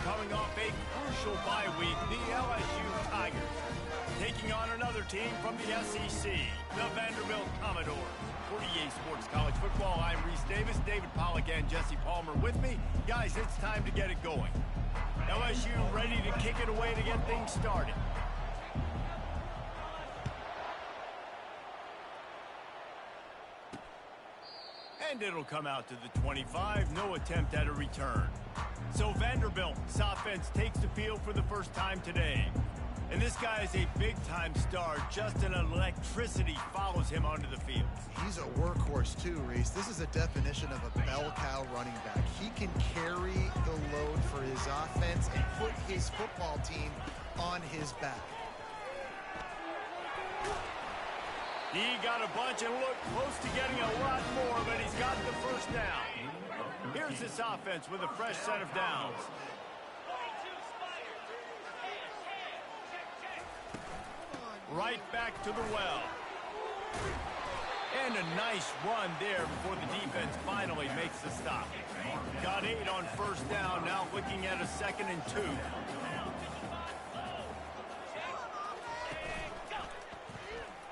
coming off a crucial bye week, the LSU Tigers, taking on another team from the SEC, the Vanderbilt Commodores. For EA Sports College Football, I'm Reese Davis, David Pollack, and Jesse Palmer with me. Guys, it's time to get it going. LSU ready to kick it away to get things started. And it'll come out to the 25, no attempt at a return. So Vanderbilt's offense takes the field for the first time today. And this guy is a big-time star. Just an electricity follows him onto the field. He's a workhorse too, Reese. This is a definition of a bell cow running back. He can carry the load for his offense and put his football team on his back. He got a bunch and looked close to getting a lot more, but he's got the first down. Here's this offense with a fresh set of downs. Right back to the well. And a nice run there before the defense finally makes the stop. Got 8 on first down, now looking at a 2nd and 2.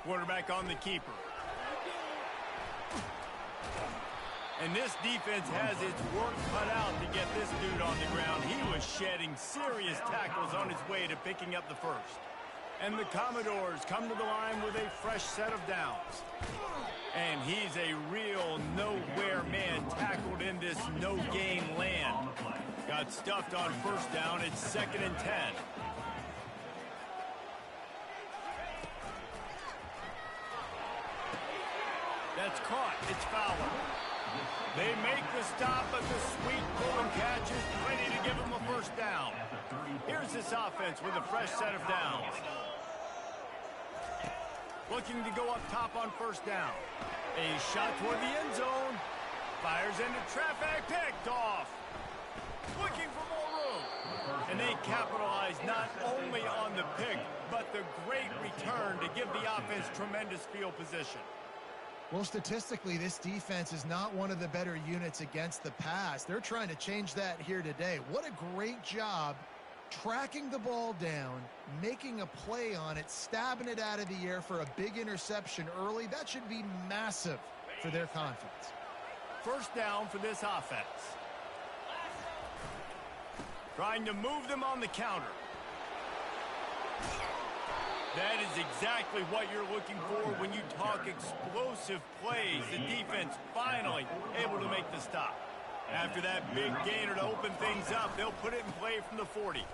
Quarterback on the keeper. And this defense has its work cut out to get this dude on the ground. He was shedding serious tackles on his way to picking up the first. And the Commodores come to the line with a fresh set of downs. And he's a real nowhere man tackled in this no-gain land. Got stuffed on first down. It's 2nd and 10. That's caught. It's Fowler. They make the stop, but the sweet pull and catch is plenty to give them a first down. Here's this offense with a fresh set of downs. Looking to go up top on first down. A shot toward the end zone. Fires into traffic. Picked off. Looking for more room. And they capitalize not only on the pick, but the great return to give the offense tremendous field position. Well, statistically, this defense is not one of the better units against the pass. They're trying to change that here today. What a great job tracking the ball down, making a play on it, stabbing it out of the air for a big interception early. That should be massive for their confidence. First down for this offense. Trying to move them on the counter. That is exactly what you're looking for when you talk explosive plays. The defense finally able to make the stop. After that big gainer to open things up, they'll put it in play from the 40.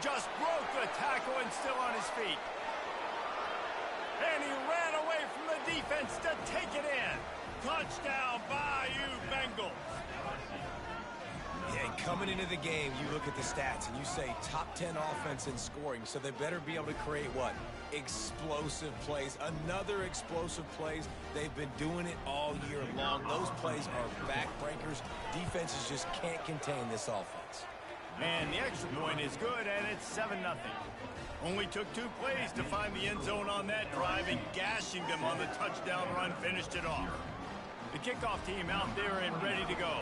Just broke the tackle and still on his feet. And he ran away from the defense to take it in. Touchdown, Bayou Bengals. Yeah, coming into the game, you look at the stats and you say top 10 offense in scoring, so they better be able to create what? Explosive plays. Another explosive plays. They've been doing it all year long. Those plays are backbreakers. Defenses just can't contain this offense. And the extra point is good, and it's 7-0. Only took 2 plays to find the end zone on that drive, and gashing them on the touchdown run finished it off. The kickoff team out there and ready to go.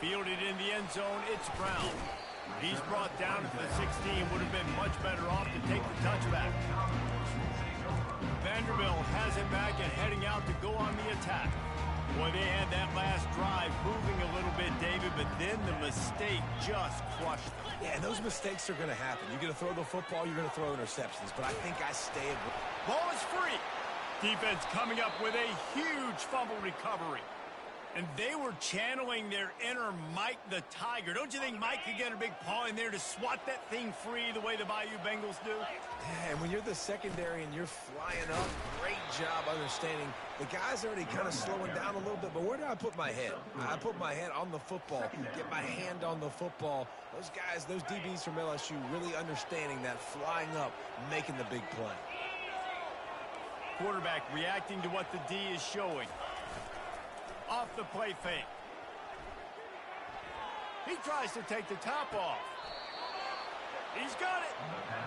Fielded in the end zone, it's Brown. He's brought down at the 16, would have been much better off to take the touchback. Vanderbilt has it back and heading out to go on the attack. Boy, they had that last drive moving a little bit, David, but then the mistake just crushed them. Yeah, and those mistakes are going to happen. You're going to throw the football, you're going to throw interceptions, but I think I stayed. Ball is free. Defense coming up with a huge fumble recovery. And they were channeling their inner Mike the Tiger. Don't you think Mike could get a big paw in there to swat that thing free the way the Bayou Bengals do? Yeah, and when you're the secondary and you're flying up, great job understanding. The guy's already kind of slowing down a little bit, but where do I put my head? I put my head on the football, get my hand on the football. Those guys, those DBs from LSU really understanding that flying up, making the big play. Quarterback reacting to what the D is showing. Off the play fake. He tries to take the top off. He's got it.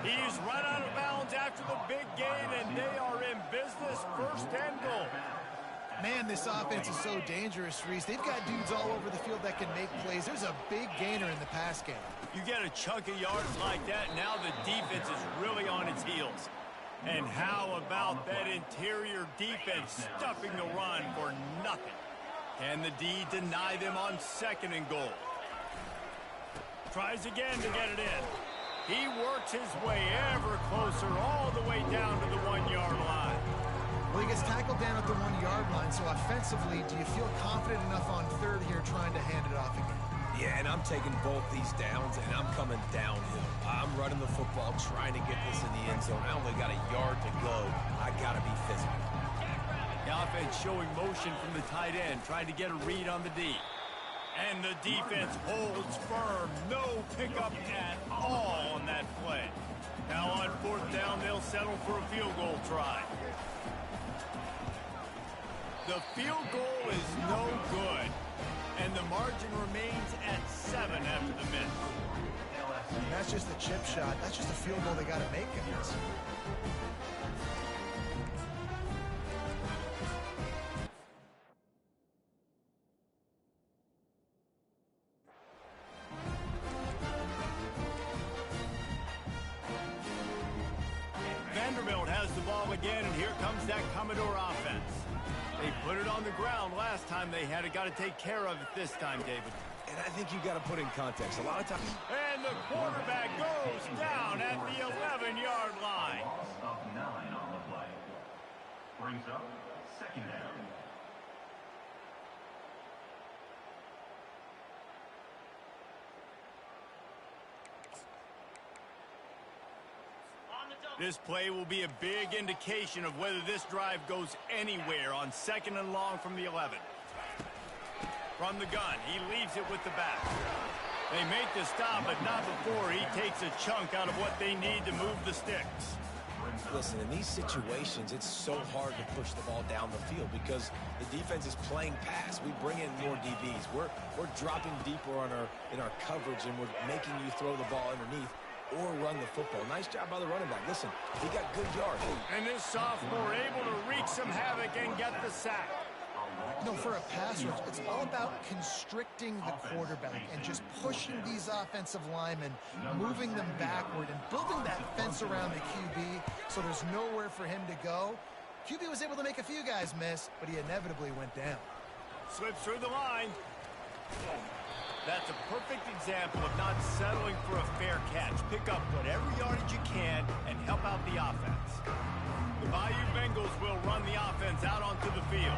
He's run out of bounds after the big gain, and they are in business, first and goal. Man, this offense is so dangerous, Reese. They've got dudes all over the field that can make plays. There's a big gainer in the pass game. You get a chunk of yards like that, now the defense is really on its heels. And how about that interior defense stuffing the run for nothing? Can the D deny them on second and goal? Tries again to get it in. He works his way ever closer all the way down to the 1-yard line. Well, he gets tackled down at the 1-yard line, so offensively, do you feel confident enough on third here trying to hand it off again? Yeah, and I'm taking both these downs, and I'm coming downhill. I'm running the football, trying to get this in the end zone. I only got a yard to go. I got to be physical. The offense showing motion from the tight end, trying to get a read on the D. And the defense holds firm. No pickup at all on that play. Now on fourth down, they'll settle for a field goal try. The field goal is no good, and the margin remains at 7 after the miss. And that's just a chip shot. That's just a field goal they got to make in this. Vanderbilt has the ball again, and here comes that Commodore offense. They put it on the ground last time they had it. Got to take care of it this time, David. And I think you got to put in context. A lot of times. And the quarterback goes down at the 11-yard line. Loss of 9 on the play. Brings up second down. This play will be a big indication of whether this drive goes anywhere on second and long from the 11. From the gun, he leaves it with the back. They make the stop, but not before he takes a chunk out of what they need to move the sticks. Listen, in these situations, it's so hard to push the ball down the field because the defense is playing pass. We bring in more DBs. We're dropping deeper in our coverage, and we're making you throw the ball underneath or run the football. Nice job by the running back. Listen, he got good yards. And this sophomore able to wreak some havoc and get the sack. No, for a pass rush, it's all about constricting the quarterback and just pushing these offensive linemen, moving them backward and building that fence around the QB so there's nowhere for him to go. QB was able to make a few guys miss, but he inevitably went down. Slips through the line. That's a perfect example of not settling for a fair catch. Pick up whatever yardage you can and help out the offense. The Bayou Bengals will run the offense out onto the field.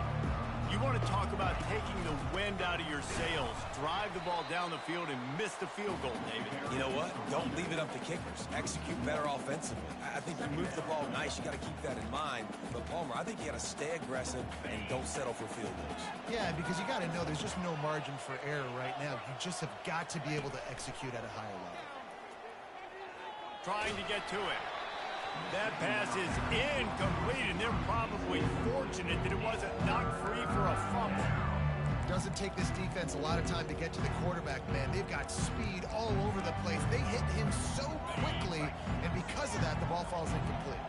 You want to talk about taking the wind out of your sails. Drive the ball down the field and miss the field goal, David. You know what? Don't leave it up to kickers. Execute better offensively. I think you move the ball nice. You got to keep that in mind. But, Palmer, I think you got to stay aggressive and don't settle for field goals. Yeah, because you got to know there's just no margin for error right now. You just have got to be able to execute at a higher level. Trying to get to it. That pass is incomplete, and they're probably fortunate that it wasn't knocked free for a fumble. Doesn't take this defense a lot of time to get to the quarterback, man. They've got speed all over the place. They hit him so quickly, and because of that, the ball falls incomplete.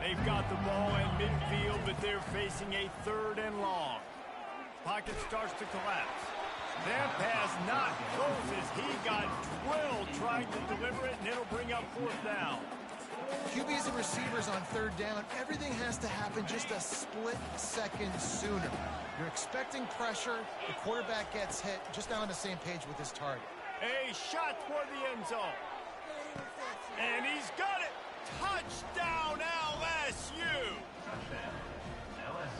They've got the ball in midfield, but they're facing a third and long. Pocket starts to collapse. That pass not close as he got drilled trying to deliver it, and it'll bring up fourth down. QBs and receivers on third down, everything has to happen just a split second sooner. You're expecting pressure, the quarterback gets hit, just not on the same page with his target. A shot toward the end zone. And he's got it. Touchdown, LSU.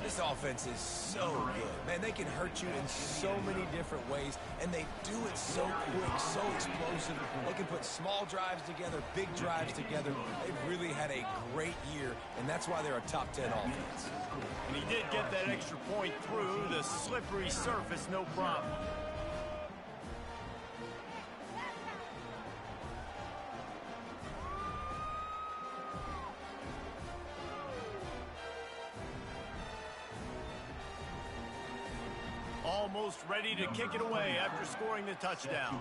This offense is so good. Man, they can hurt you in so many different ways, and they do it so quick, so explosive. They can put small drives together, big drives together. They've really had a great year, and that's why they're a top 10 offense. And he did get that extra point through the slippery surface, no problem. Almost ready to kick it away after scoring the touchdown.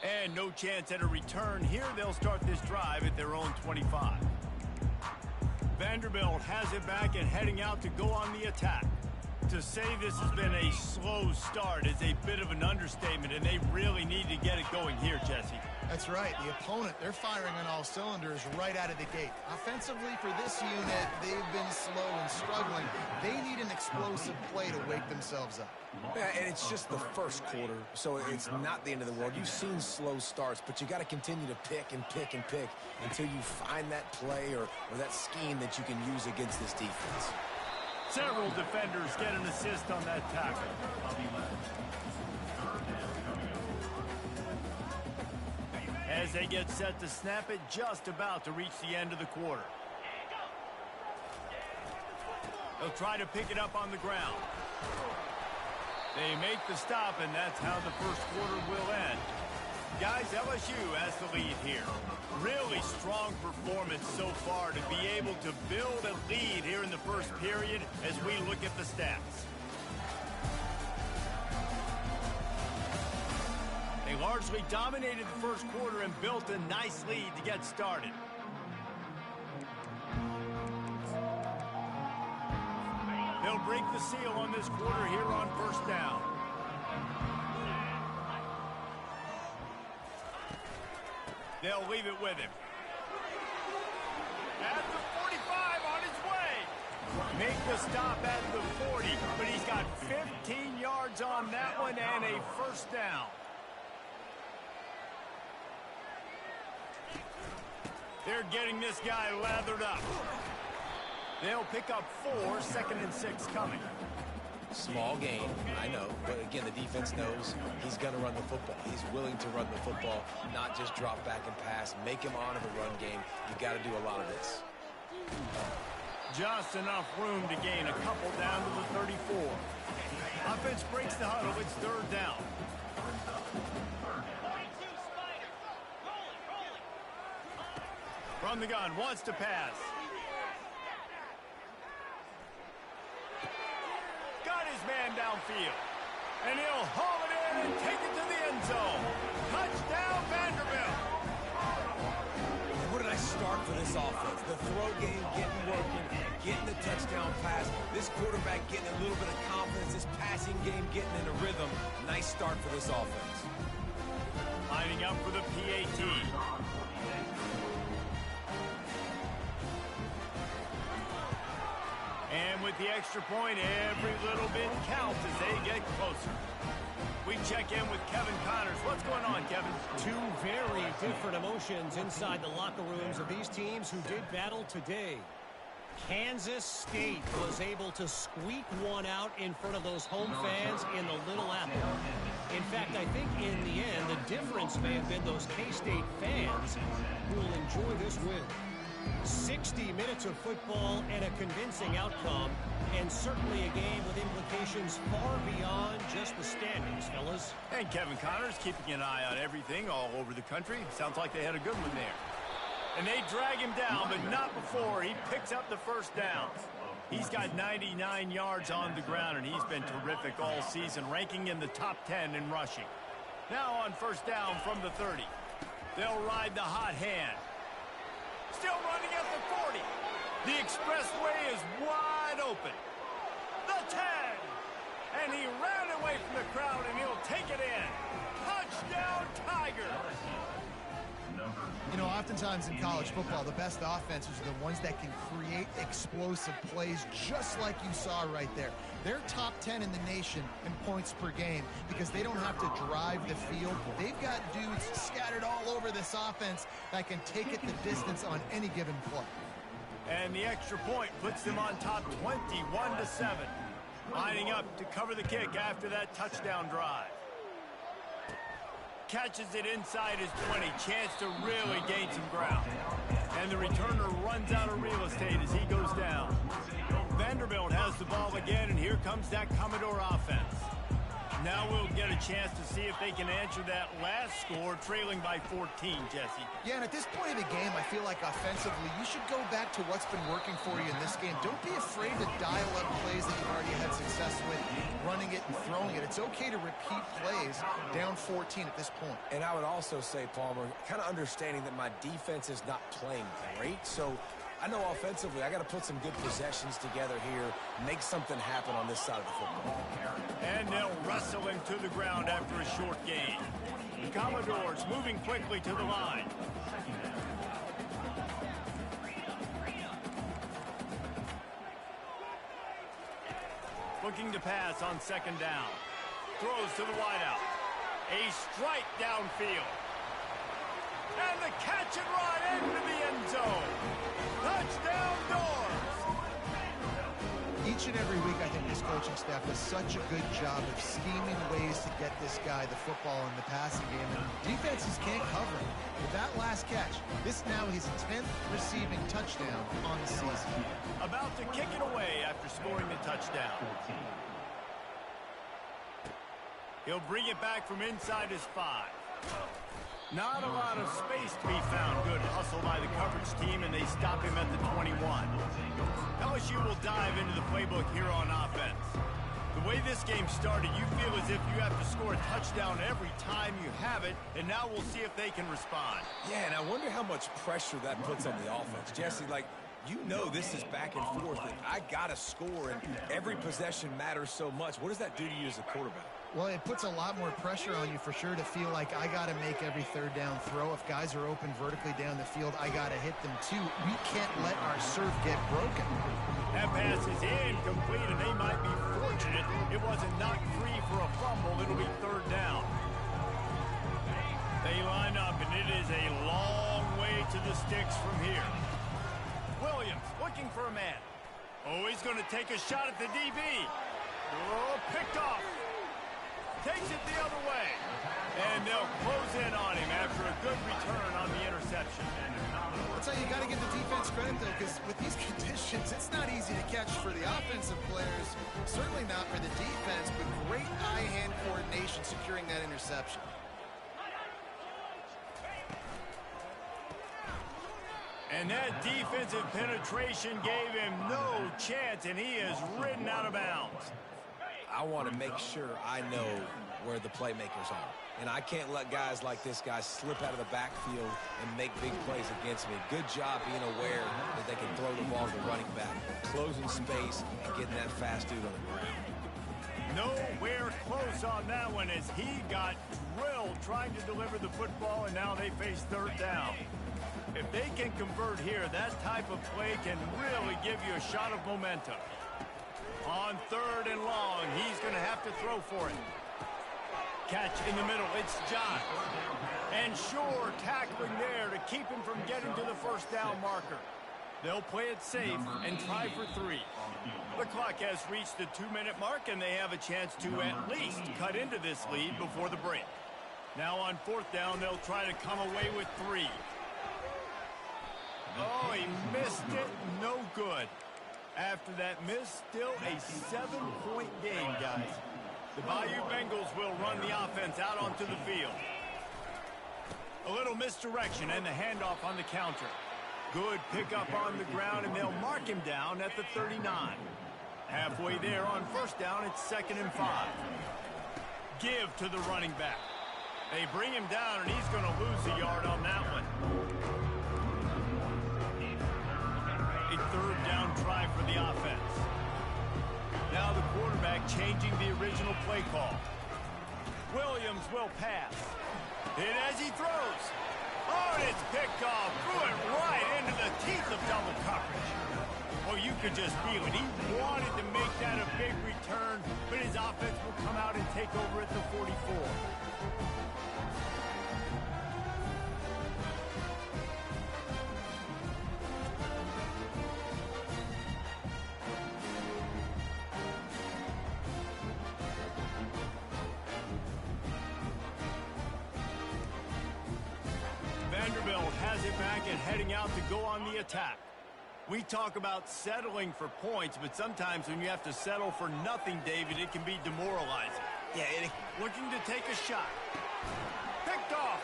And no chance at a return here. They'll start this drive at their own 25. Vanderbilt has it back and heading out to go on the attack. To say this has been a slow start is a bit of an understatement, and they really need to get it going here, Jesse. That's right. The opponent, they're firing on all cylinders right out of the gate. Offensively, for this unit, they've been slow and struggling. They need an explosive play to wake themselves up. Yeah, and it's just the first quarter, so it's not the end of the world. You've seen slow starts, but you got to continue to pick and pick and pick until you find that play or that scheme that you can use against this defense. Several defenders get an assist on that tackle. As they get set to snap it, just about to reach the end of the quarter. They'll try to pick it up on the ground. They make the stop, and that's how the first quarter will end. Guys, LSU has the lead here. Really strong performance so far to be able to build a lead here in the first period as we look at the stats. They largely dominated the first quarter and built a nice lead to get started. They'll break the seal on this quarter here on first down. They'll leave it with him. At the 45 on his way. Make the stop at the 40, but he's got 15 yards on that one and a first down. They're getting this guy lathered up. They'll pick up 4, 2nd and 6 coming. Small gain, I know, but again, the defense knows he's going to run the football. He's willing to run the football, not just drop back and pass, make him honor the run game. You got to do a lot of this. Just enough room to gain a couple down to the 34. Offense breaks the huddle. It's third down. From the gun, wants to pass. Got his man downfield. And he'll haul it in and take it to the end zone. Touchdown, Vanderbilt. Where did I start for this offense? The throw game getting working, getting the touchdown pass. This quarterback getting a little bit of confidence. This passing game getting in a rhythm. Nice start for this offense. Lining up for the PAT. And with the extra point, every little bit counts as they get closer. We check in with Kevin Connors. What's going on, Kevin? Two very different emotions inside the locker rooms of these teams who did battle today. Kansas State was able to squeak one out in front of those home fans in the Little Apple. In fact, I think in the end, the difference may have been those K-State fans who will enjoy this win. 60 minutes of football and a convincing outcome, and certainly a game with implications far beyond just the standings, fellas. And Kevin Connors keeping an eye on everything all over the country. Sounds like they had a good one there. And they drag him down, but not before he picks up the first down. He's got 99 yards on the ground, and he's been terrific all season, ranking in the top 10 in rushing. Now on first down from the 30. They'll ride the hot hand. Still running at the 40. The expressway is wide open. The 10. And he ran away from the crowd, and he'll take it in. Touchdown, Tigers. You know, oftentimes in college football, the best offenses are the ones that can create explosive plays just like you saw right there. They're top 10 in the nation in points per game because they don't have to drive the field. They've got dudes scattered all over this offense that can take it the distance on any given play. And the extra point puts them on top 21-7. Lining up to cover the kick after that touchdown drive. Catches it inside his 20. Chance to really gain some ground. And the returner runs out of real estate as he goes down. Vanderbilt has the ball again, and here comes that Commodore offense. Now we'll get a chance to see if they can answer that last score, trailing by 14, Jesse. Yeah, and at this point of the game, I feel like offensively, you should go back to what's been working for you in this game. Don't be afraid to dial up plays that you've already had success with, running it and throwing it. It's okay to repeat plays down 14 at this point. And I would also say, Palmer, kind of understanding that my defense is not playing great, so I know offensively I got to put some good possessions together here, make something happen on this side of the football. And they'll wrestle him to the ground after a short gain. The Commodores moving quickly to the line. Looking to pass on second down. Throws to the wideout. A strike downfield. And the catch and run into the end zone. Touchdown Doors! Each and every week, I think this coaching staff does such a good job of scheming ways to get this guy the football in the passing game, and defenses can't cover him. With that last catch, this now his 10th receiving touchdown on the season. About to kick it away after scoring the touchdown. He'll bring it back from inside his 5. Not a lot of space to be found. Good hustle by the coverage team, and they stop him at the 21. LSU will dive into the playbook here on offense. The way this game started, you feel as if you have to score a touchdown every time you have it, and now we'll see if they can respond. Yeah, and I wonder how much pressure that puts on the offense. Jesse, like, you know this is back and forth, and I got to score, and every possession matters so much. What does that do to you as a quarterback? Well, it puts a lot more pressure on you for sure to feel like I got to make every third down throw. If guys are open vertically down the field, I got to hit them too. We can't let our serve get broken. That pass is incomplete, and they might be fortunate it wasn't knocked free for a fumble. It'll be third down. They line up, and it is a long way to the sticks from here. Williams looking for a man. Oh, he's going to take a shot at the DB. Oh, picked off. Takes it the other way. And they'll close in on him after a good return on the interception. I'll tell you, you got to give the defense credit, though, because with these conditions, it's not easy to catch for the offensive players. Certainly not for the defense, but great eye-hand coordination securing that interception. And that defensive penetration gave him no chance, and he is ridden out of bounds. I want to make sure I know where the playmakers are. And I can't let guys like this guy slip out of the backfield and make big plays against me. Good job being aware that they can throw the ball to the running back, closing space, and getting that fast dude on the ground. Nowhere close on that one as he got drilled trying to deliver the football, and now they face third down. If they can convert here, that type of play can really give you a shot of momentum. On third and long, he's going to have to throw for it. Catch in the middle, it's John. And Shore tackling there to keep him from getting to the first down marker. They'll play it safe and try for 3. The clock has reached the 2-minute mark, and they have a chance to at least cut into this lead before the break. Now on fourth down, they'll try to come away with 3. Oh, he missed it. No good. After that miss, still a 7-point game, guys. The Bayou Bengals will run the offense out onto the field. A little misdirection and the handoff on the counter. Good pickup on the ground, and they'll mark him down at the 39. Halfway there on first down, it's 2nd and 5. Give to the running back. They bring him down, and he's going to lose a yard on that one. A third down try for the offense. Now the quarterback changing the original play call. Williams will pass. And as he throws, oh, and it's picked off. Threw it right into the teeth of double coverage. Well, you could just feel it. He wanted to make that a big return, but his offense will come out and take over at the 44. Vanderbilt has it back and heading out to go on the attack. We talk about settling for points, but sometimes when you have to settle for nothing, David, it can be demoralizing. Yeah, Looking to take a shot. Picked off.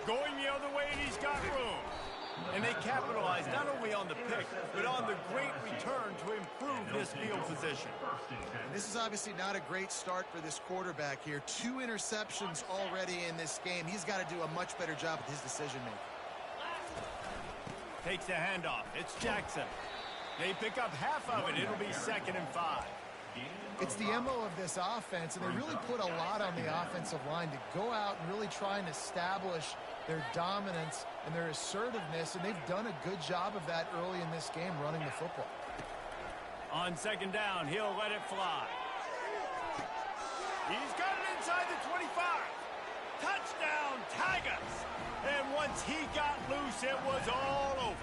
Going the other way, and he's got room. And they capitalize not only on the pick, but on the great return to improve this field position. And this is obviously not a great start for this quarterback here. 2 interceptions already in this game. He's got to do a much better job with his decision-making. Takes the handoff. It's Jackson. They pick up half of it. It'll be 2nd and 5. It's the MO of this offense, and they really put a lot on the offensive line to go out and really try and establish their dominance and their assertiveness, and they've done a good job of that early in this game running the football. On 2nd down, he'll let it fly. He's got it inside the 25. Touchdown, Tigers! And once he got loose, it was all over.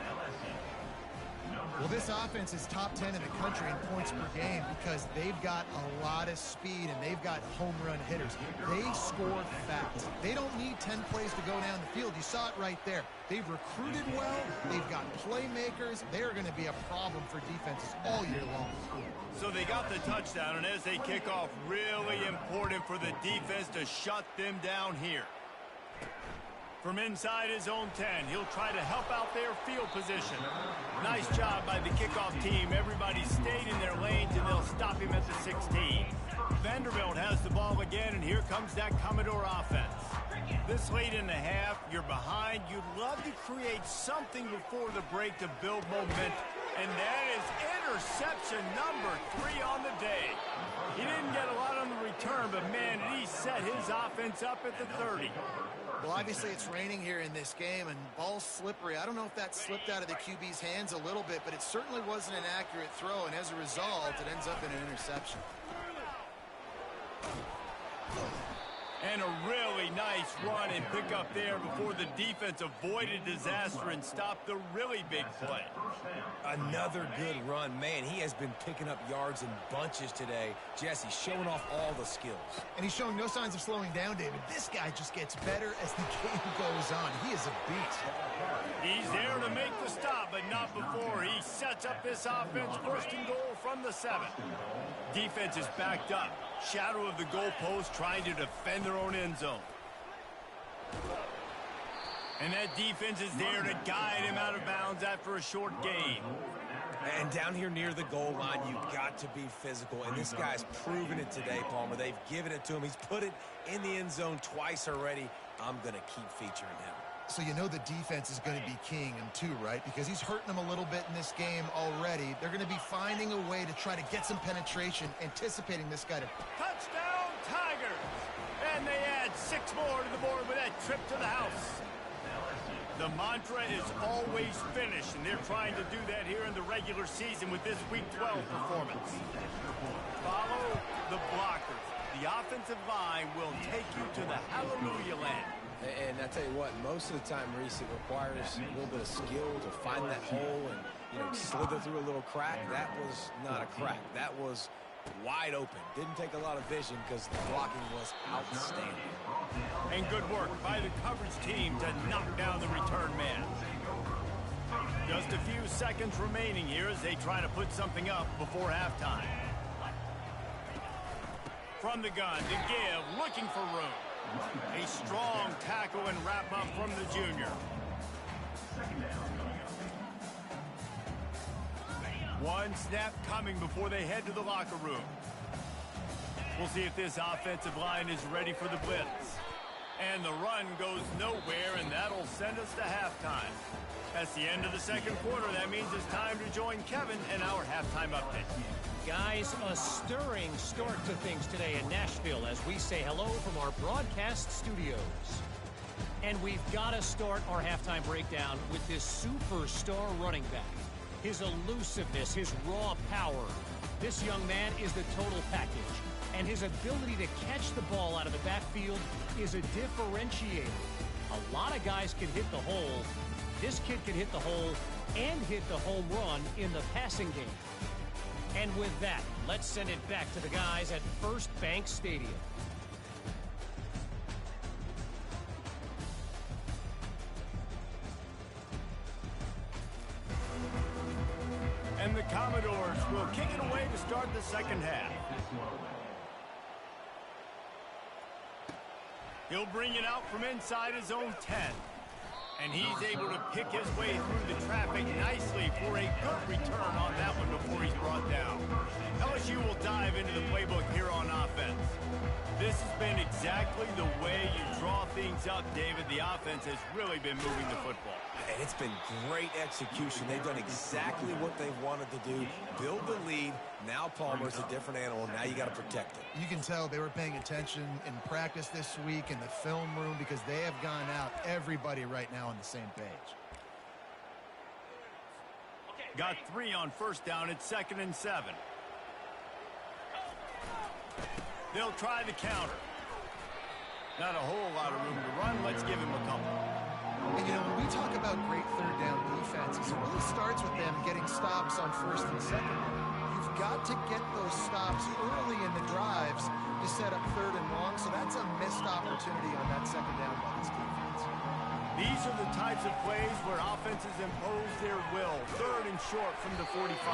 Well, this offense is top 10 in the country in points per game because they've got a lot of speed and they've got home run hitters. They score fast. They don't need 10 plays to go down the field. You saw it right there. They've recruited well. They've got playmakers. They're going to be a problem for defenses all year long. So they got the touchdown, and as they kick off, really important for the defense to shut them down here. From inside his own 10, he'll try to help out their field position. Nice job by the kickoff team. Everybody stayed in their lanes, and they'll stop him at the 16. Vanderbilt has the ball again, and here comes that Commodore offense. This late in the half, you're behind. You'd love to create something before the break to build momentum. And that is interception number 3 on the day. He didn't get a lot on the return, but man, he set his offense up at the 30. Well, obviously it's raining here in this game, and ball's slippery. I don't know if that slipped out of the QB's hands a little bit, but it certainly wasn't an accurate throw, and as a result, it ends up in an interception. And a really nice run and pick up there before the defense avoided disaster and stopped the really big play. Another good run. Man, he has been picking up yards in bunches today. Jesse showing off all the skills. And he's showing no signs of slowing down, David. This guy just gets better as the game goes on. He is a beast. He's there to make the stop, but not before he sets up this offense. 1st and goal from the 7. Defense is backed up. Shadow of the goalpost trying to defend their own end zone. And that defense is there to guide him out of bounds after a short gain. And down here near the goal line, you've got to be physical. And this guy's proven it today, Palmer. They've given it to him. He's put it in the end zone twice already. I'm going to keep featuring him. So you know the defense is going to be keying him too, right? Because he's hurting them a little bit in this game already. They're going to be finding a way to try to get some penetration, anticipating this guy to... Touchdown, Tigers! And they add 6 more to the board with that trip to the house. The mantra is always finish, and they're trying to do that here in the regular season with this Week 12 performance. Follow the blockers. The offensive line will take you to the hallelujah land. And I tell you what, most of the time, Reese, it requires a little bit of skill to find that hole and, slither through a little crack. That was not a crack. That was wide open. Didn't take a lot of vision because the blocking was outstanding. And good work by the coverage team to knock down the return man. Just a few seconds remaining here as they try to put something up before halftime. From the gun to give, looking for room. A strong tackle and wrap up from the junior. One snap coming before they head to the locker room. We'll see if this offensive line is ready for the blitz. And the run goes nowhere, and that'll send us to halftime. That's the end of the 2nd quarter. That means it's time to join Kevin and our halftime update. Guys, a stirring start to things today in Nashville as we say hello from our broadcast studios. And we've got to start our halftime breakdown with this superstar running back. His elusiveness, his raw power. This young man is the total package. And his ability to catch the ball out of the backfield is a differentiator. A lot of guys can hit the hole. This kid can hit the hole and hit the home run in the passing game. And with that, let's send it back to the guys at First Bank Stadium. And the Commodores will kick it away to start the 2nd half. He'll bring it out from inside his own 10. And he's able to pick his way through the traffic nicely for a good return on that one before he's brought down. LSU will dive into the playbook here on offense. This has been exactly the way you draw things up, David. The offense has really been moving the football. And it's been great execution. They've done exactly what they wanted to do. Build the lead. Now Palmer's a different animal. Now you got to protect it. You can tell they were paying attention in practice this week in the film room because they have gone out everybody right now on the same page. Got 3 on first down. It's 2nd and 7. They'll try the counter. Not a whole lot of room to run. Let's give him a couple. And, you know, when we talk about great third down defenses, it really starts with them getting stops on first and second. You've got to get those stops early in the drives to set up third and long, so that's a missed opportunity on that second down by this defense. These are the types of plays where offenses impose their will. 3rd and short from the 45.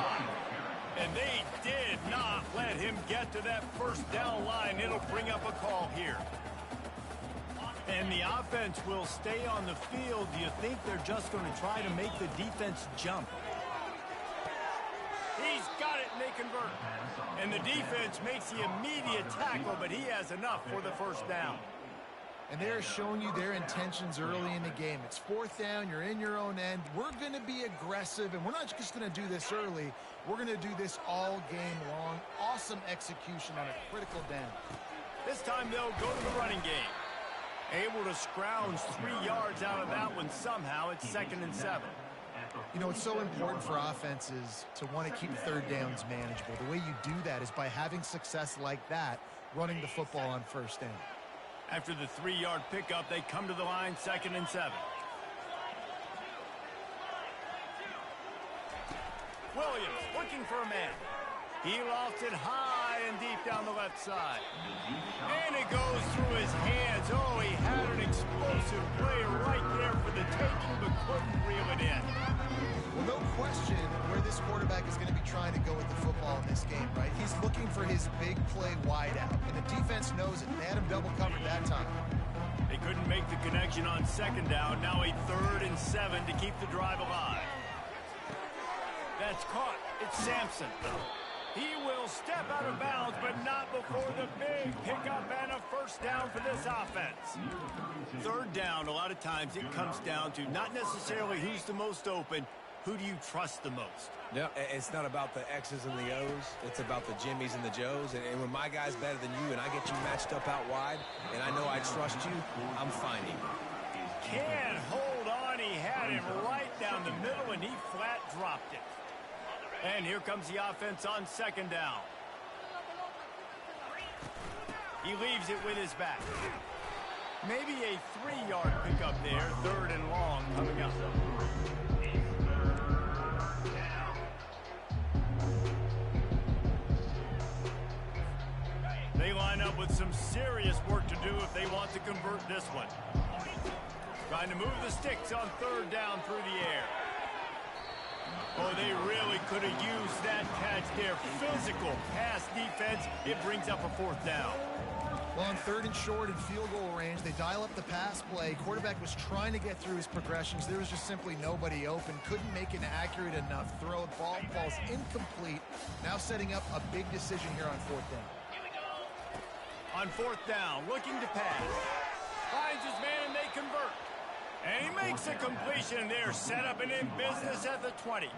And they did not let him get to that first down line. It'll bring up a call here. And the offense will stay on the field. Do you think they're just going to try to make the defense jump? He's got it, and they convert. And the defense makes the immediate tackle, but he has enough for the first down. And they're showing you their intentions early in the game. It's 4th down. You're in your own end. We're going to be aggressive, and we're not just going to do this early. We're going to do this all game long. Awesome execution on a critical down. This time they'll go to the running game. Able to scrounge 3 yards out of that one somehow. It's 2nd and 7. You know, it's so important for offenses to want to keep third downs manageable. The way you do that is by having success like that, running the football on first down. After the 3-yard pickup, they come to the line, 2nd and 7. Williams looking for a man. He lofts it high and deep down the left side. And it goes through his hands. Oh, he had an explosive play right there for the taking, but couldn't reel it in. Well, no question where this quarterback is going to be trying to go with the football in this game, right? He's looking for his big play wide out, and the defense knows it. They had him double covered that time. They couldn't make the connection on 2nd down. Now a 3rd and 7 to keep the drive alive. That's caught. It's Sampson. He will step out of bounds, but not before the big pickup and a first down for this offense. 3rd down, a lot of times it comes down to not necessarily who's the most open, who do you trust the most? Yeah, it's not about the X's and the O's. It's about the Jimmys and the Joes. And when my guy's better than you and I get you matched up out wide and I know I trust you, I'm finding you. Can't hold on. He had him right down the middle, and he flat dropped it. And here comes the offense on 2nd down. He leaves it with his back. Maybe a 3-yard pickup there. 3rd and long coming up. They line up with some serious work to do if they want to convert this one. Trying to move the sticks on 3rd down through the air. Oh, they really could have used that catch there. Physical pass defense. It brings up a 4th down. Well, on 3rd and short and field goal range, they dial up the pass play. Quarterback was trying to get through his progressions. There was just simply nobody open. Couldn't make an accurate enough throw. Ball falls incomplete. Now setting up a big decision here on 4th down. On 4th down, looking to pass. Finds his man, and they convert. And he makes a completion there, set up and in business at the 20.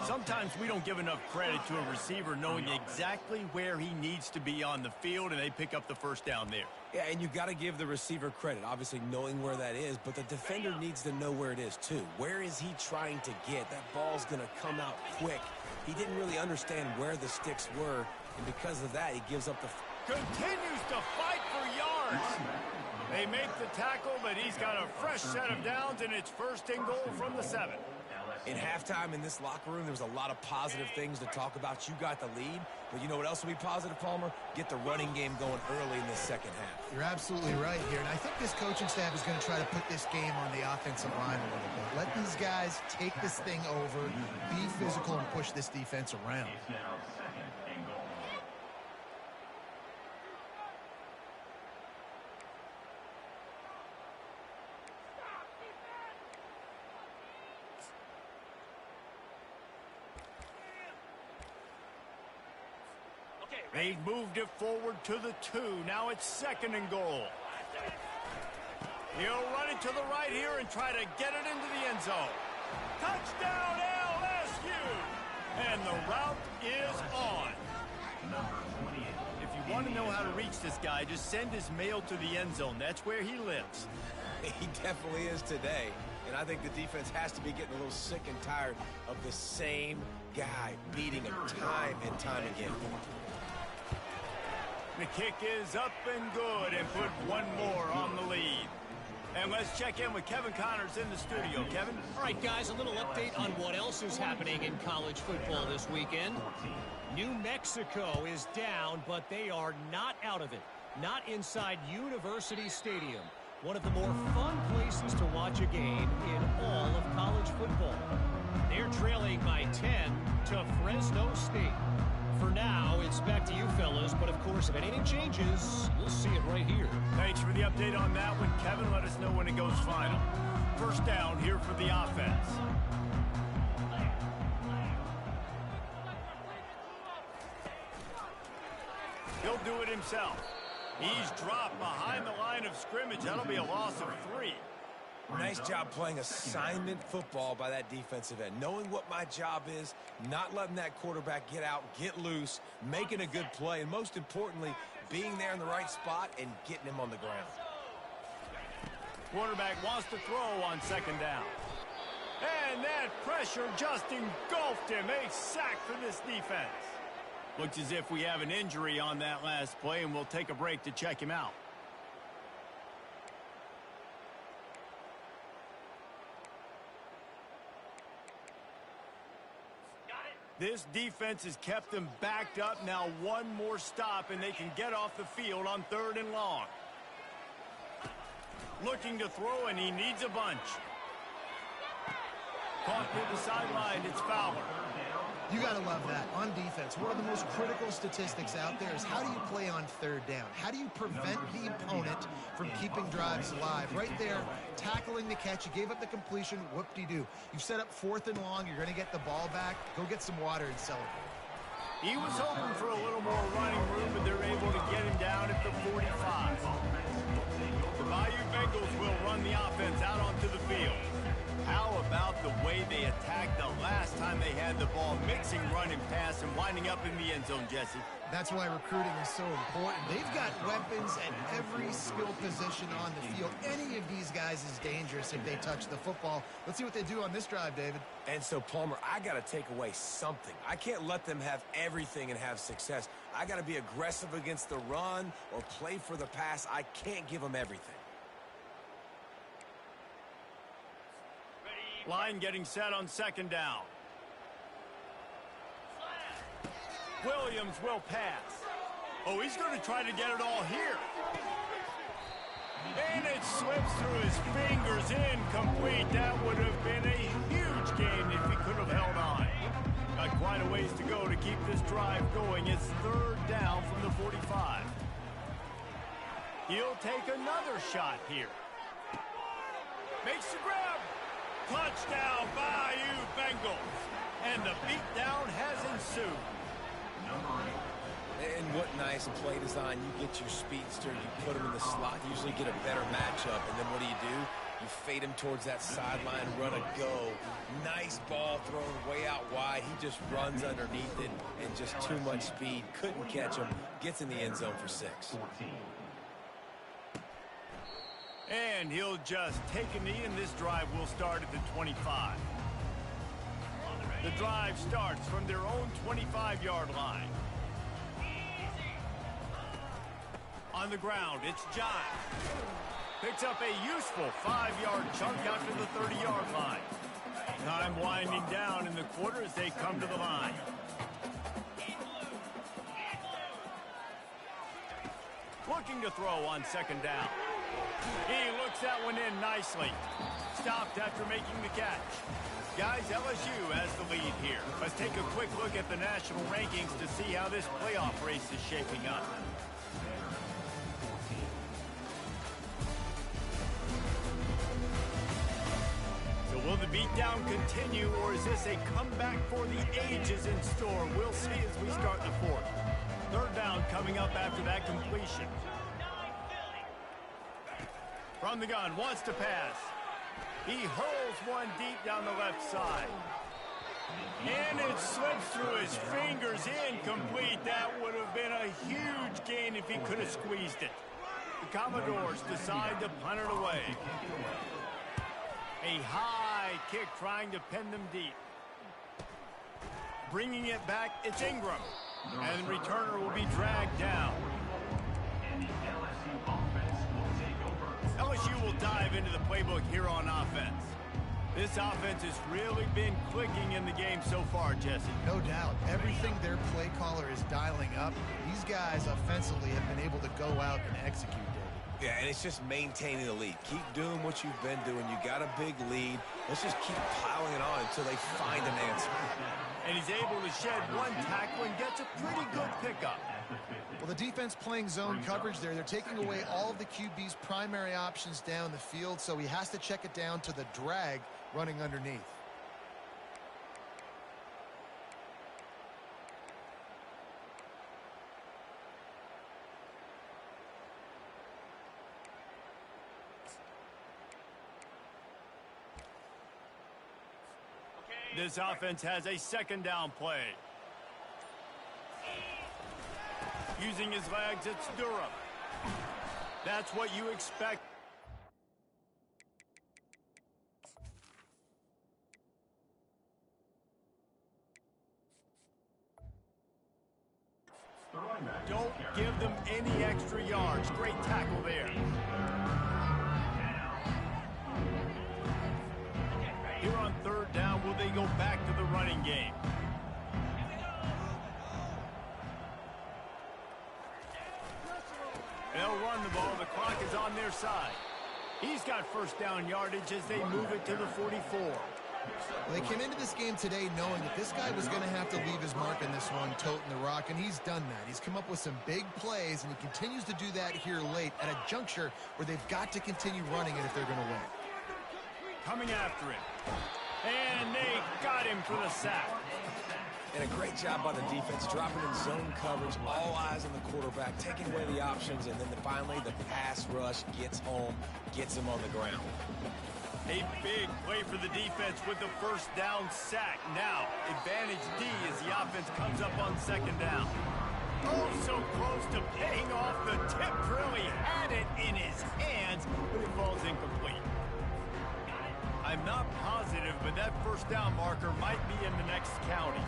Sometimes we don't give enough credit to a receiver knowing exactly where he needs to be on the field, and they pick up the first down there. Yeah, and you got to give the receiver credit, obviously knowing where that is, but the defender needs to know where it is too. Where is he trying to get? That ball's going to come out quick. He didn't really understand where the sticks were, and because of that, he gives up the... Continues to fight for yards. They make the tackle, but he's got a fresh set of downs, and it's 1st and goal from the 7. In halftime in this locker room, there was a lot of positive things to talk about. You got the lead, but you know what else will be positive, Palmer? Get the running game going early in the 2nd half. You're absolutely right here, and I think this coaching staff is going to try to put this game on the offensive line a little bit. Let these guys take this thing over, be physical, and push this defense around. They've moved it forward to the 2. Now it's 2nd and goal. He'll run it to the right here and try to get it into the end zone. Touchdown, LSU! And the route is on. If you want to know how to reach this guy, just send his mail to the end zone. That's where he lives. He definitely is today. And I think the defense has to be getting a little sick and tired of the same guy beating him time and time again. The kick is up and good and put one more on the lead. And let's check in with Kevin Connors in the studio. Kevin? All right, guys, a little update on what else is happening in college football this weekend. New Mexico is down, but they are not out of it. Not inside University Stadium, one of the more fun places to watch a game in all of college football. They're trailing by 10 to Fresno State. For now, it's back to you fellas, but of course, if anything changes, you'll see it right here. Thanks for the update on that one, Kevin. Let us know when it goes final. First down here for the offense. He'll do it himself. He's dropped behind the line of scrimmage. That'll be a loss of 3. Nice job playing assignment football by that defensive end. Knowing what my job is, not letting that quarterback get out, get loose, making a good play, and most importantly, being there in the right spot and getting him on the ground. Quarterback wants to throw on 2nd down. And that pressure just engulfed him. A sack for this defense. Looks as if we have an injury on that last play, and we'll take a break to check him out. This defense has kept them backed up. Now one more stop, and they can get off the field on 3rd and long. Looking to throw, and he needs a bunch. Caught near the sideline. It's Fowler. You got to love that. On defense, one of the most critical statistics out there is how do you play on 3rd down? How do you prevent the opponent from keeping drives alive? Right there, tackling the catch. You gave up the completion. Whoop-de-doo. You've set up 4th and long. You're going to get the ball back. Go get some water and celebrate. He was hoping for a little more running room, but they're able to get him down at the 45. The Bayou Bengals will run the offense out onto the field. How about the way they attacked the last time they had the ball, mixing run and pass and winding up in the end zone, Jesse? That's why recruiting is so important. They've got weapons at every skill position on the field. Any of these guys is dangerous if they touch the football. Let's see what they do on this drive, David. And so, Palmer, I got to take away something. I can't let them have everything and have success. I got to be aggressive against the run or play for the pass. I can't give them everything. Line getting set on 2nd down. Williams will pass. Oh, he's going to try to get it all here. And it slips through his fingers, incomplete. That would have been a huge gain if he could have held on. Got quite a ways to go to keep this drive going. It's 3rd down from the 45. He'll take another shot here. Makes the grab. Touchdown, Bayou Bengals. And the beatdown has ensued. And what nice play design. You get your speedster, you put him in the slot, usually get a better matchup, and then what do? You fade him towards that sideline, run a go. Nice ball thrown way out wide. He just runs underneath it, and just too much speed. Couldn't catch him. Gets in the end zone for 6. And he'll just take a knee, and this drive will start at the 25. The drive starts from their own 25-yard line. On the ground, it's John. Picks up a useful 5-yard chunk out to the 30-yard line. Time winding down in the quarter as they come to the line. Looking to throw on 2nd down. He looks that one in nicely. Stopped after making the catch. Guys, LSU has the lead here. Let's take a quick look at the national rankings to see how this playoff race is shaping up. So will the beatdown continue, or is this a comeback for the ages in store? We'll see as we start the 4th. Third down coming up after that completion. From the gun, wants to pass. He hurls one deep down the left side. And it slips through his fingers, incomplete. That would have been a huge gain if he could have squeezed it. The Commodores decide to punt it away. A high kick trying to pin them deep. Bringing it back, it's Ingram. And the returner will be dragged down. And the LSU offense will take over. LSU will dive into the playbook here on offense. This offense has really been clicking in the game so far, Jesse. No doubt. Everything their play caller is dialing up, these guys offensively have been able to go out and execute, David. Yeah, and it's just maintaining the lead. Keep doing what you've been doing. You got a big lead. Let's just keep piling it on until they find an answer. And he's able to shed one tackle and gets a pretty good pickup. Well, the defense playing zone coverage there. They're taking away all of the QB's primary options down the field, so he has to check it down to the drag running underneath. This offense has a second down play. Using his legs, it's Durham. That's what you expect. Don't give them any extra yards. Great tackle there. Here on third down, will they go back to the running game? They'll run the ball. The clock is on their side. He's got first down yardage as they move it to the 44. Well, they came into this game today knowing that this guy was going to have to leave his mark in this one, toting the rock, and he's done that. He's come up with some big plays, and he continues to do that here late at a juncture where they've got to continue running it if they're going to win. Coming after him. And they got him for the sack. And a great job by the defense, dropping in zone coverage, all eyes on the quarterback, taking away the options, and then finally the pass rush gets home, gets him on the ground. A big play for the defense with the first down sack. Now, advantage D as the offense comes up on second down. Oh, so close to paying off. The tip really had it in his hands, but it falls incomplete. I'm not positive, but that first down marker might be in the next county.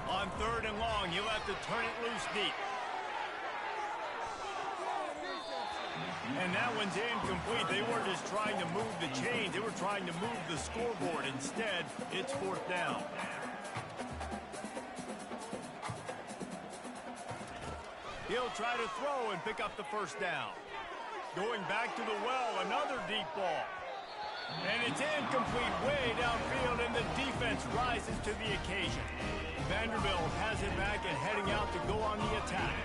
On third and long, he'll have to turn it loose deep. And that one's incomplete. They weren't just trying to move the chains. They were trying to move the scoreboard. Instead, it's fourth down. He'll try to throw and pick up the first down. Going back to the well, another deep ball. And it's incomplete way downfield, and the defense rises to the occasion. Vanderbilt has it back and heading out to go on the attack.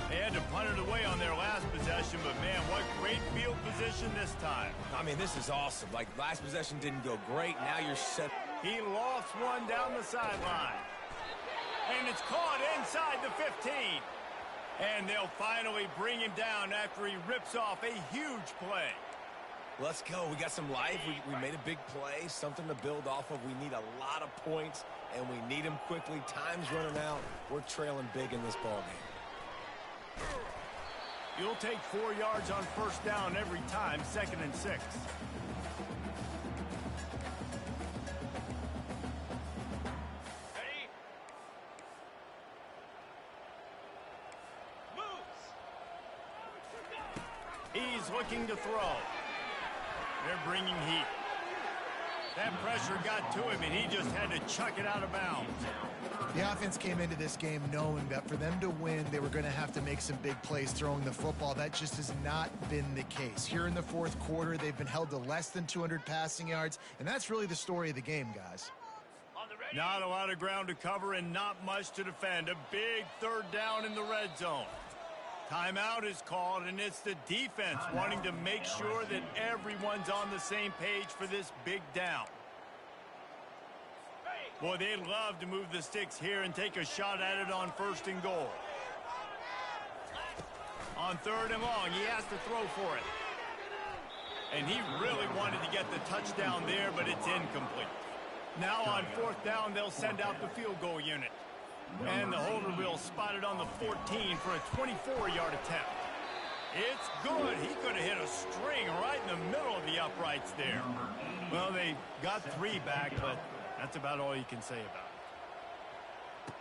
They had to punt it away on their last possession, but man, what great field position this time. I mean, this is awesome. Like, last possession didn't go great. Now you're set. He lost one down the sideline. And it's caught inside the 15. And they'll finally bring him down after he rips off a huge play. Let's go. We got some life. We made a big play, something to build off of. We need a lot of points, and we need them quickly. Time's running out. We're trailing big in this ballgame. You'll take 4 yards on first down every time, 2nd and 6. Ready? Moves. He's looking to throw. They're bringing heat. That pressure got to him, and he just had to chuck it out of bounds. The offense came into this game knowing that for them to win, they were going to have to make some big plays throwing the football. That just has not been the case. Here in the fourth quarter, they've been held to less than 200 passing yards, and that's really the story of the game, guys. Not a lot of ground to cover and not much to defend. A big third down in the red zone. Timeout is called, and it's the defense wanting to make sure that everyone's on the same page for this big down. Boy, they'd love to move the sticks here and take a shot at it on 1st and goal. On 3rd and long, he has to throw for it. And he really wanted to get the touchdown there, but it's incomplete. Now on 4th down, they'll send out the field goal unit. And the holder will spot it on the 14 for a 24-yard attempt. It's good. He could have hit a string right in the middle of the uprights there. Well, they got 3 back, but that's about all you can say about it.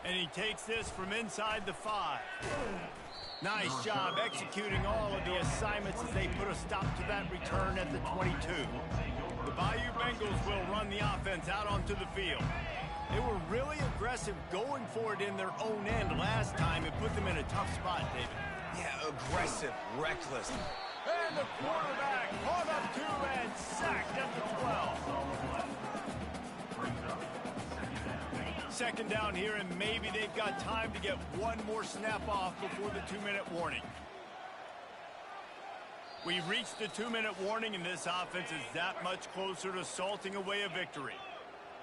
And he takes this from inside the 5. Nice job executing all of the assignments as they put a stop to that return at the 22. The Bayou Bengals will run the offense out onto the field. They were really aggressive going for it in their own end last time. It put them in a tough spot, David. Yeah, aggressive, reckless. And the quarterback caught up to and sacked at the 12. Second down here, and maybe they've got time to get one more snap off before the 2-minute warning. We've reached the 2-minute warning, and this offense is that much closer to salting away a victory.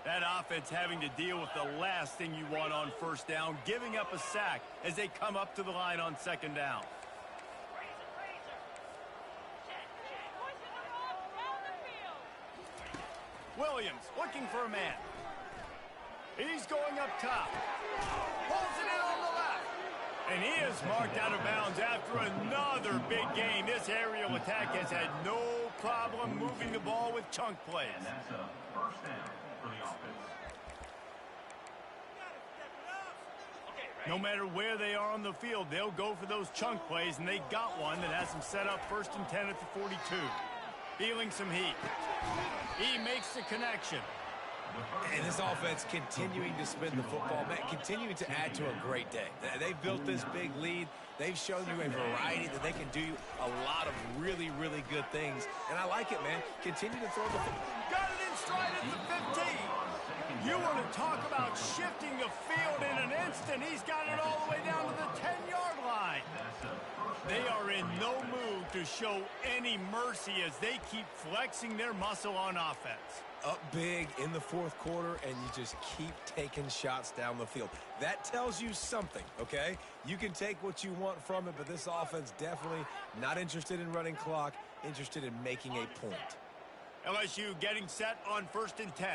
That offense having to deal with the last thing you want on 1st down, giving up a sack as they come up to the line on 2nd down. Williams looking for a man. He's going up top. Pulls it in on the left. And he is marked out of bounds after another big gain. This aerial attack has had no problem moving the ball with chunk plays. And that's a 1st down for the offense. No matter where they are on the field, they'll go for those chunk plays, and they got one that has them set up 1st and 10 at the 42. Feeling some heat. He makes the connection. And this offense continuing to spin the football, man, continuing to add to a great day. They've built this big lead. They've shown you a variety that they can do a lot of really, really good things. And I like it, man. Continue to throw the football. Got it in stride at the 15. You want to talk about shifting the field in an instant. He's got it all the way down to the 10-yard line. They are in no mood to show any mercy as they keep flexing their muscle on offense. Up big in the 4th quarter, and you just keep taking shots down the field. That tells you something, okay? You can take what you want from it, but this offense definitely not interested in running clock, interested in making a point. LSU getting set on 1st and 10.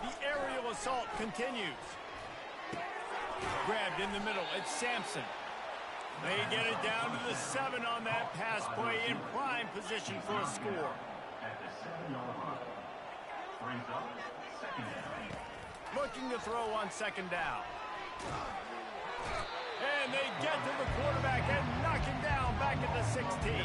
The aerial assault continues. Grabbed in the middle. It's Sampson. They get it down to the 7 on that pass play in prime position for a score. At the 7-yard line. Brings up 2nd down. Looking to throw on 2nd down. And they get to the quarterback and knock him down back at the 16.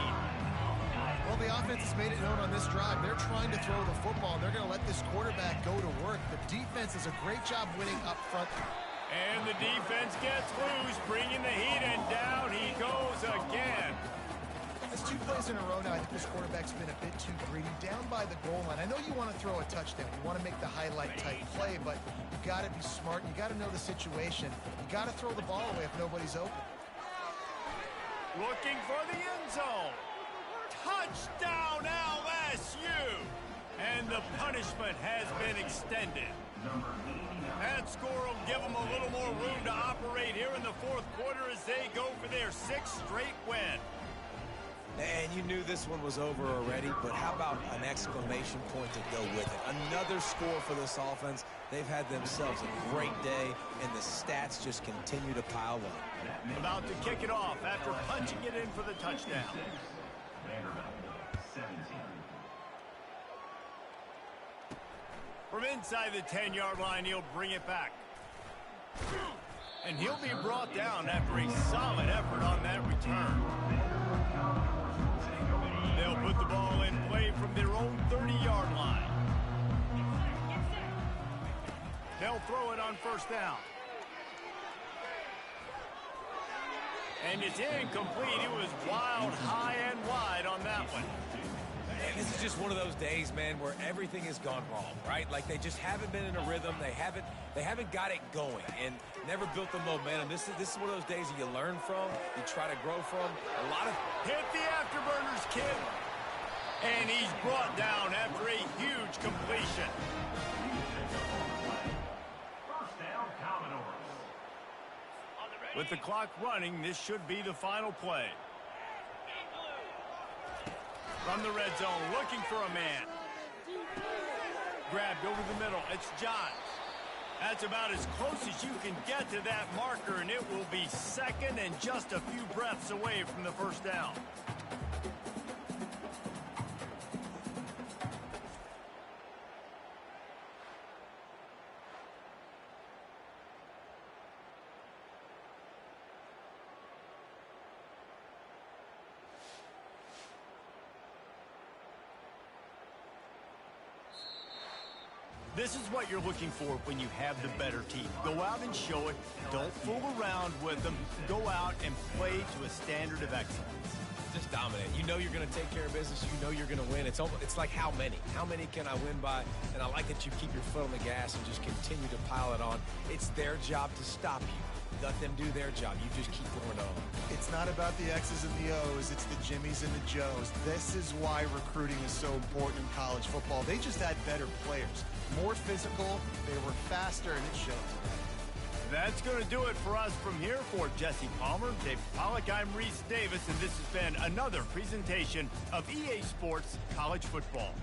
Well, the offense has made it known on this drive. They're trying to throw the football. They're going to let this quarterback go to work. The defense does a great job winning up front. And the defense gets loose, bringing the heat, and down he goes again. That's 2 plays in a row now. I think this quarterback's been a bit too greedy. Down by the goal line. I know you want to throw a touchdown. You want to make the highlight-type play, but you got to be smart. You got to know the situation. You got to throw the ball away if nobody's open. Looking for the end zone. Touchdown, LSU! And the punishment has been extended. That score will give them a little more room to operate here in the 4th quarter as they go for their 6th straight win. And you knew this one was over already, but how about an exclamation point to go with it? Another score for this offense. They've had themselves a great day, and the stats just continue to pile up. About to kick it off after punching it in for the touchdown. Vanderbilt, 17. From inside the 10-yard line, he'll bring it back. And he'll be brought down after a solid effort on that return. They'll put the ball in play from their own 30-yard line. They'll throw it on 1st down. And it's incomplete. It was wild, high, and wide on that one. And this is just one of those days, man, where everything has gone wrong, right? Like they just haven't been in a rhythm. They haven't got it going and never built the momentum. This is one of those days that you learn from, you try to grow from. A lot of hit the afterburners, kid. And he's brought down after a huge completion. 1st down, Commodores. With the clock running, this should be the final play. From the red zone, looking for a man. Grabbed over the middle. It's Johns. That's about as close as you can get to that marker, and it will be second and just a few breaths away from the first down. This is what you're looking for when you have the better team. Go out and show it. Don't fool around with them. Go out and play to a standard of excellence. Just dominate. You know you're going to take care of business. You know you're going to win. It's like how many? How many can I win by? And I like that you keep your foot on the gas and just continue to pile it on. It's their job to stop you. Let them do their job. You just keep going on. It's not about the X's and the O's. It's the Jimmies and the Joes. This is why recruiting is so important in college football. They just had better players. More physical. They were faster, and it showed today. That's going to do it for us from here. For Jesse Palmer, Dave Pollack, I'm Reese Davis, and this has been another presentation of EA Sports College Football.